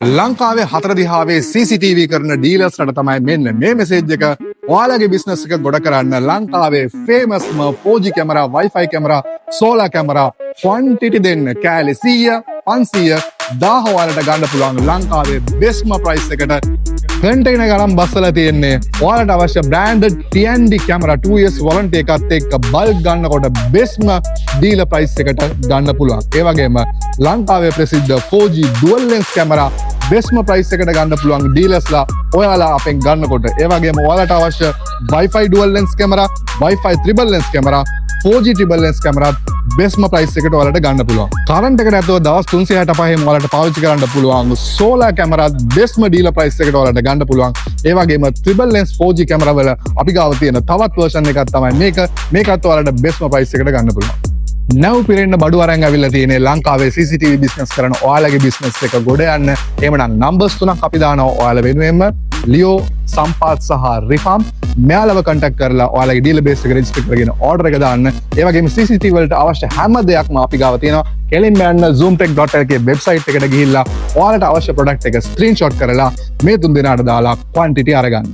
ලංකාවේ හතර දිහාවේ CCTV කරන ඩීලර්ස්ලට තමයි මෙන්න මේ මෙසේජ් එක. ඔයාලගේ බිස්නස් එක ගොඩ කරන්න ලංකාවේ ෆේමස්ම 4G camera, Wi-Fi camera, solar camera quantity දෙන්න කෑලි 100, 500, 1000 ඔයාලට ගන්න පුළුවන් ලංකාවේ බෙස්ම ප්‍රයිස් එකට. කන්ටේනර් ගණන් බස්සලා තියෙන්නේ. ඔයාලට අවශ්‍ය branded TND camera 2 years warranty එකත් එක්ක බල්ක් ගන්නකොට බෙස්ම ඩීලර් ප්‍රයිස් එකට ගන්න පුළුවන්. ඒ වගේම ලංකාවේ ප්‍රසිද්ධ 4G dual lens කැමරා බෙස්ම ප්‍රයිස් එකට ගන්න පුළුවන් ඩීලර්ස්ලා ඔයාලා අපෙන් ගන්නකොට. ඒ වගේම ඔයාලට අවශ්‍ය Wi-Fi dual lens camera, Wi-Fi triple lens camera, 4G triple lens කැමරාත් බෙස්ම ප්‍රයිස් එකට ඔයාලට ගන්න පුළුවන්. කරන්ට් එකට ඇතුව දවස් 365න් ඔයාලට පාවිච්චි කරන්න පුළුවන් සෝලාර් කැමරාත් බෙස්ම ඩීලර් ප්‍රයිස් එකට ඔයාලට ගන්න පුළුවන්. ඒ වගේම triple lens 4G කැමරා වල අපි ගාව තියෙන තවත් version එකක් තමයි මේක. මේකත් ඔයාලට බෙස්ම ප්‍රයිස් එකට ගන්න පුළුවන්. නැව් පිරෙන්න බඩු අරන් ඇවිල්ලා තියෙන්නේ ලංකාවේ CCTV බිස්නස් කරන ඔයාලගේ බිස්නස් එක ගොඩ යන්න. එහෙමනම් නම්බර්ස් තුනක් අපි දානවා ඔයාලා වෙනුවෙන්ම. ලියෝ, සම්පාත් සහ රිෆාම් මෙයාලව කන්ටැක්ට් කරලා ඔයාලගේ ඩීලර් බේස් එක රෙජිස්ටර් කරගෙන ඕඩර් එක දාන්න. ඒ වගේම CCTV වලට අවශ්‍ය හැම දෙයක්ම අපි ගාව තියෙනවා. කෙලින්ම යන්න zoomtech.lk වෙබ්සයිට් එකට ගිහිල්ලා ඔයාලට අවශ්‍ය ප්‍රොඩක්ට් එක ස්ක්‍රීන්ෂොට් කරලා මේ තුන් දෙනාට දාලා ක්වන්ටිටි අරගන්න.